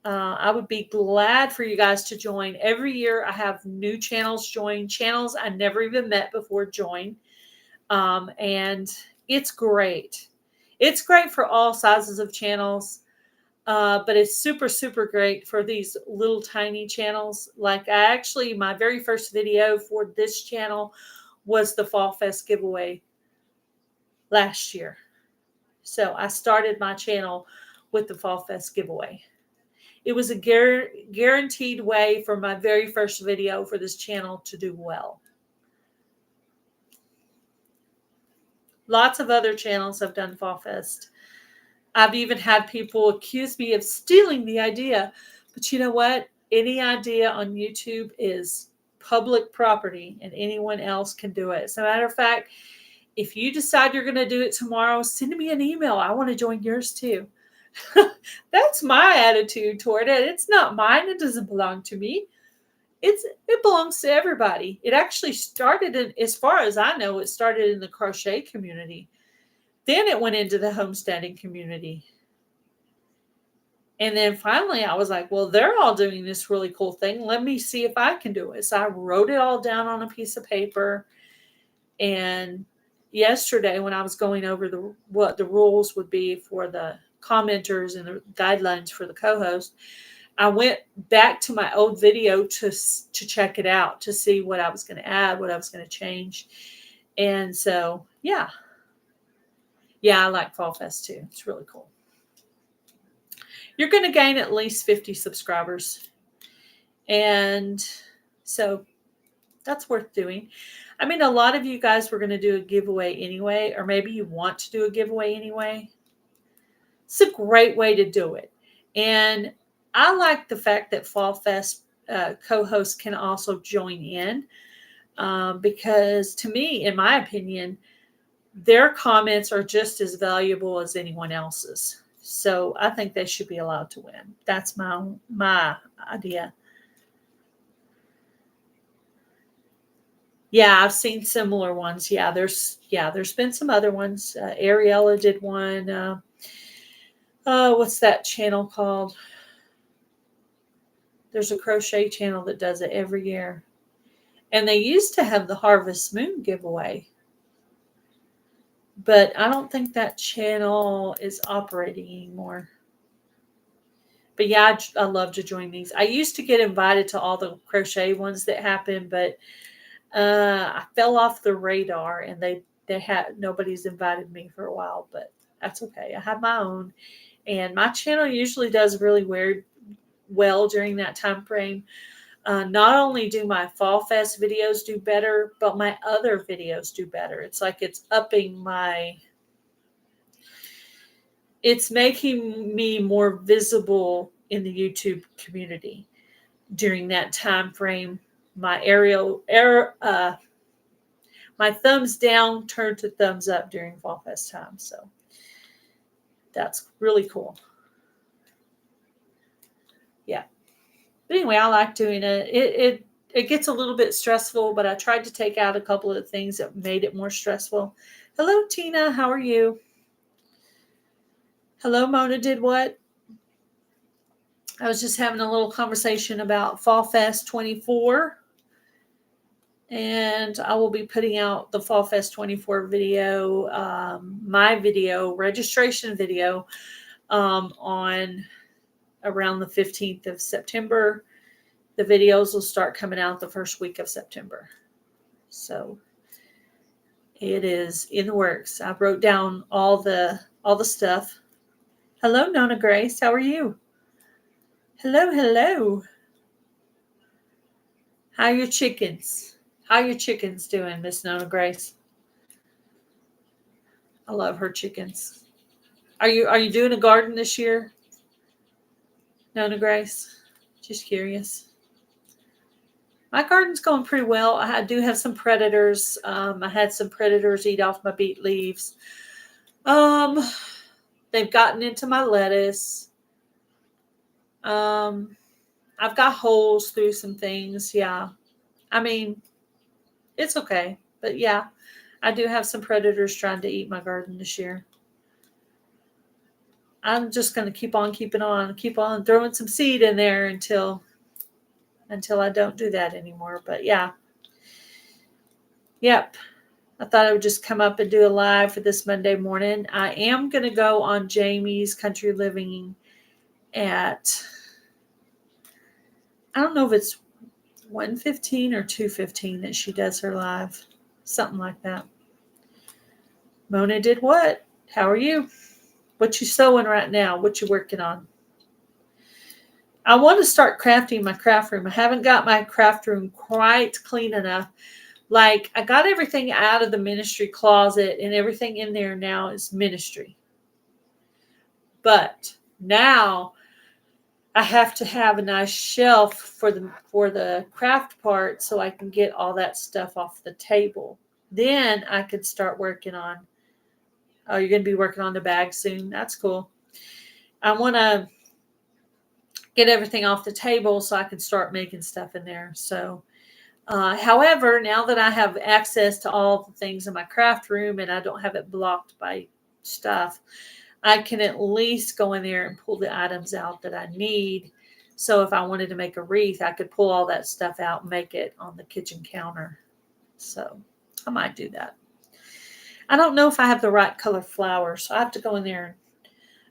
I would be glad for you guys to join. Every year I have new channels join, channels I never even met before join. And it's great. It's great for all sizes of channels. But it's super, super great for these little tiny channels. Like my very first video for this channel was the Fall Fest giveaway last year. So I started my channel with the Fall Fest giveaway. It was a guaranteed way for my very first video for this channel to do well. Lots of other channels have done Fall Fest. I've even had people accuse me of stealing the idea. But you know what? Any idea on YouTube is public property and anyone else can do it. As a matter of fact, if you decide you're going to do it tomorrow, send me an email. I want to join yours too. That's my attitude toward it. It's not mine. It doesn't belong to me. It belongs to everybody. It actually started as far as I know, it started in the crochet community. Then it went into the homesteading community. And then finally I was like, well, they're all doing this really cool thing. Let me see if I can do it. So I wrote it all down on a piece of paper. And yesterday when I was going over what the rules would be for the commenters and the guidelines for the co-host, I went back to my old video to check it out, to see what I was going to add, what I was going to change. And so, yeah. Yeah, I like Fall Fest too. It's really cool. You're going to gain at least 50 subscribers. And so that's worth doing. I mean, a lot of you guys were going to do a giveaway anyway, or maybe you want to do a giveaway anyway. It's a great way to do it. And I like the fact that Fall Fest co-hosts can also join in because to me, in my opinion, their comments are just as valuable as anyone else's. So I think they should be allowed to win. That's my idea. Yeah, I've seen similar ones. Yeah, there's been some other ones. Ariella did one. What's that channel called? There's a crochet channel that does it every year. And they used to have the Harvest Moon giveaway. But I don't think that channel is operating anymore. But yeah, I love to join these. I used to get invited to all the crochet ones that happen, but I fell off the radar, and nobody's invited me for a while. But that's okay. I have my own, and my channel usually does really well during that time frame. Not only do my Fall Fest videos do better, but my other videos do better. It's like it's making me more visible in the YouTube community during that time frame. My my thumbs down turned to thumbs up during Fall Fest time. So that's really cool. Yeah. But anyway, I like doing it. It gets a little bit stressful, but I tried to take out a couple of things that made it more stressful. Hello, Tina. How are you? Hello, Mona did what? I was just having a little conversation about Fall Fest 24. And I will be putting out the Fall Fest 24 video, my video, registration video, on around the 15th of September. The videos will start coming out the first week of September. So it is in the works. I wrote down all the stuff. Hello, Nona Grace. How are you? Hello. How are your chickens? How are your chickens doing, Miss Nona Grace? I love her chickens. Are you doing a garden this year, Nona Grace? Just curious. My garden's going pretty well. I do have some predators. I had some predators eat off my beet leaves. They've gotten into my lettuce. I've got holes through some things. Yeah. I mean, it's okay. But yeah, I do have some predators trying to eat my garden this year. I'm just going to keep on throwing some seed in there until I don't do that anymore. But yeah. Yep. I thought I would just come up and do a live for this Monday morning. I am going to go on Jamie's Country Living at, I don't know if it's 1:15 or 2:15 that she does her live. Something like that. Mona did what? How are you? What you sewing right now? What you working on? I want to start crafting my craft room. I haven't got my craft room quite clean enough. Like, I got everything out of the ministry closet, and everything in there now is ministry. But now I have to have a nice shelf for the craft part so I can get all that stuff off the table. Then I could start working on. Oh, you're going to be working on the bag soon. That's cool. I want to get everything off the table so I can start making stuff in there. So, however, now that I have access to all the things in my craft room and I don't have it blocked by stuff, I can at least go in there and pull the items out that I need. So if I wanted to make a wreath, I could pull all that stuff out and make it on the kitchen counter. So I might do that. I don't know if I have the right color flowers, so I have to go in there and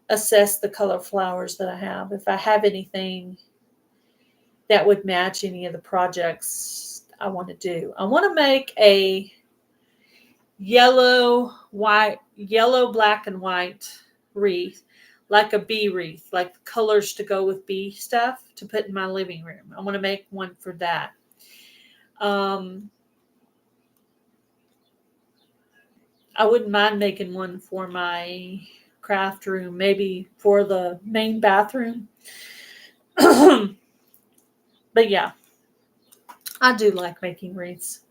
assess the color flowers that I have. If I have anything that would match any of the projects I want to do. I want to make a yellow, black, and white wreath, like a bee wreath, like colors to go with bee stuff to put in my living room. I want to make one for that. I wouldn't mind making one for my craft room, maybe for the main bathroom. But yeah, I do like making wreaths.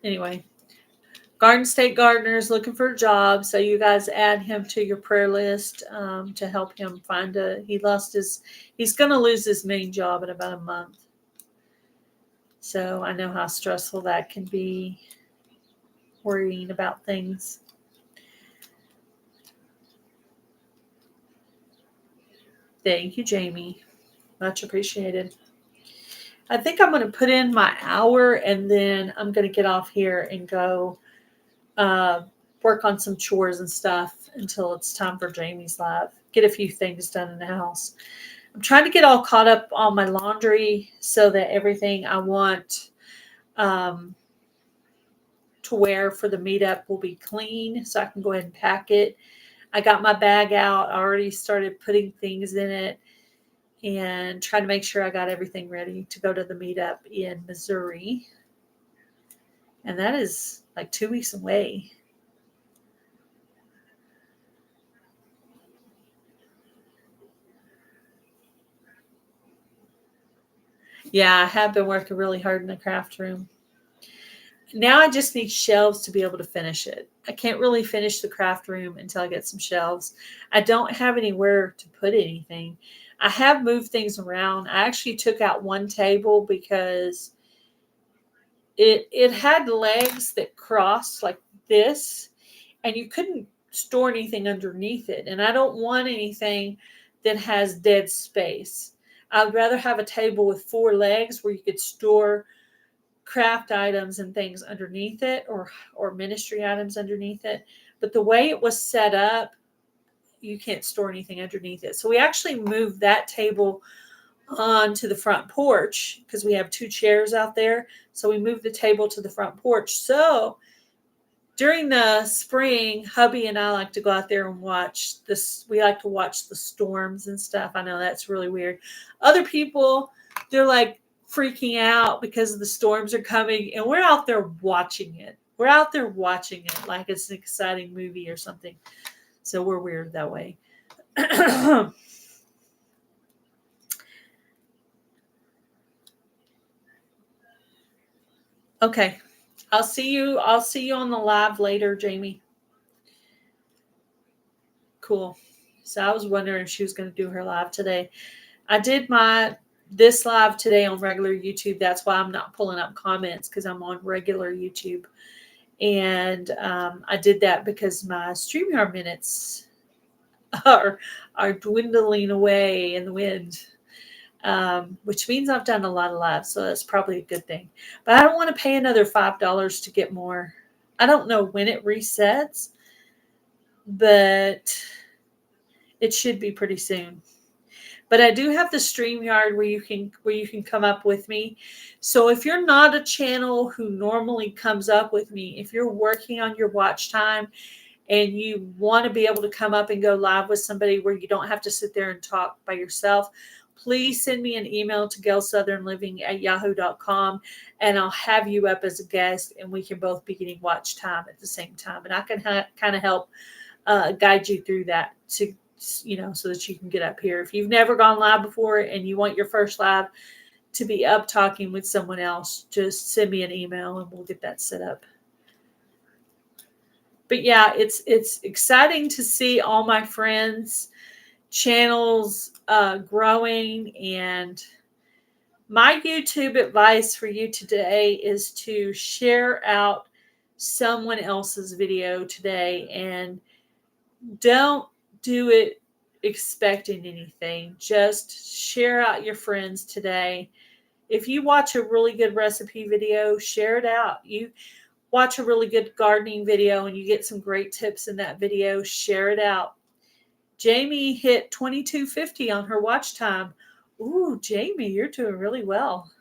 Anyway, Garden State Gardener is looking for a job, so you guys add him to your prayer list to help him find he's going to lose his main job in about a month. So I know how stressful that can be, worrying about things. Thank you, Jamie. Much appreciated. I think I'm going to put in my hour and then I'm going to get off here and go work on some chores and stuff until it's time for Jamie's live. Get a few things done in the house. I'm trying to get all caught up on my laundry so that everything I want to wear for the meetup will be clean so I can go ahead and pack it. I got my bag out. I already started putting things in it and trying to make sure I got everything ready to go to the meetup in Missouri. And that is like 2 weeks away. Yeah, I have been working really hard in the craft room. Now I just need shelves to be able to finish it. I can't really finish the craft room until I get some shelves. I don't have anywhere to put anything. I have moved things around. I actually took out one table because it had legs that crossed like this, and you couldn't store anything underneath it. And I don't want anything that has dead space. I'd rather have a table with 4 legs where you could store craft items and things underneath it, or ministry items underneath it. But the way it was set up, you can't store anything underneath it. So we actually moved that table onto the front porch because we have 2 chairs out there. So we moved the table to the front porch. So during the spring, hubby and I like to go out there and watch this. We like to watch the storms and stuff. I know that's really weird. Other people, they're like freaking out because the storms are coming, and we're out there watching it. We're out there watching it like it's an exciting movie or something. So we're weird that way. Okay. I'll see you on the live later, Jamie. Cool. So I was wondering if she was going to do her live today. I did this live today on regular YouTube. That's why I'm not pulling up comments, because I'm on regular YouTube. And I did that because my StreamYard minutes are dwindling away in the wind, which means I've done a lot of lives. So that's probably a good thing. But I don't want to pay another $5 to get more. I don't know when it resets, but it should be pretty soon. But I do have the StreamYard where you can come up with me. So if you're not a channel who normally comes up with me, if you're working on your watch time and you want to be able to come up and go live with somebody where you don't have to sit there and talk by yourself, please send me an email to gailsouthernliving@yahoo.com, and I'll have you up as a guest, and we can both be getting watch time at the same time. And I can kind of help guide you through that so that you can get up here. If you've never gone live before and you want your first live to be up talking with someone else, just send me an email and we'll get that set up. But yeah, it's exciting to see all my friends' channels growing. And my YouTube advice for you today is to share out someone else's video today, and don't do it expecting anything. Just share out your friends today. If you watch a really good recipe video, share it out. You watch a really good gardening video and you get some great tips in that video, share it out. Jamie hit 2250 on her watch time. Ooh, Jamie, you're doing really well.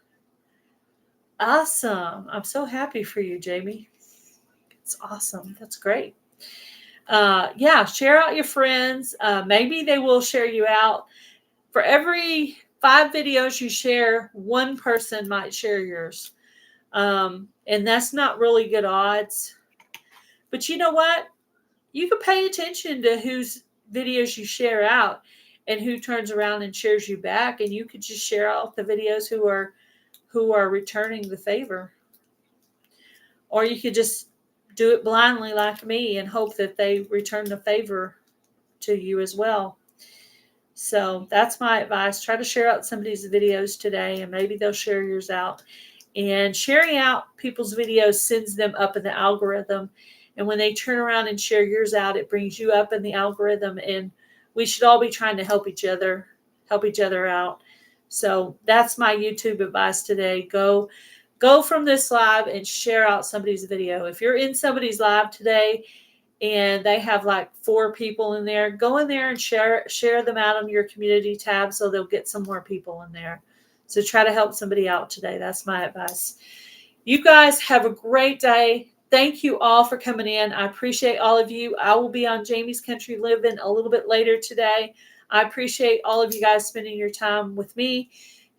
Awesome. I'm so happy for you, Jamie. It's awesome. That's great. Yeah, share out your friends. Maybe they will share you out. For every 5 videos you share, one person might share yours. And that's not really good odds. But you know what? You can pay attention to whose videos you share out and who turns around and shares you back. And you could just share out the videos who are returning the favor. Or you could just do it blindly like me and hope that they return the favor to you as well. So that's my advice. Try to share out somebody's videos today, and maybe they'll share yours out. And sharing out people's videos sends them up in the algorithm. And when they turn around and share yours out, it brings you up in the algorithm. And we should all be trying to help each other out. So that's my YouTube advice today. Go from this live and share out somebody's video. If you're in somebody's live today and they have like 4 people in there, go in there and share them out on your community tab so they'll get some more people in there. So try to help somebody out today. That's my advice. You guys have a great day. Thank you all for coming in. I appreciate all of you. I will be on Jamie's Country Living a little bit later today. I appreciate all of you guys spending your time with me,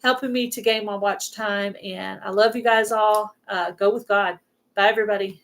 helping me to gain my watch time. And I love you guys all. Go with God. Bye, everybody.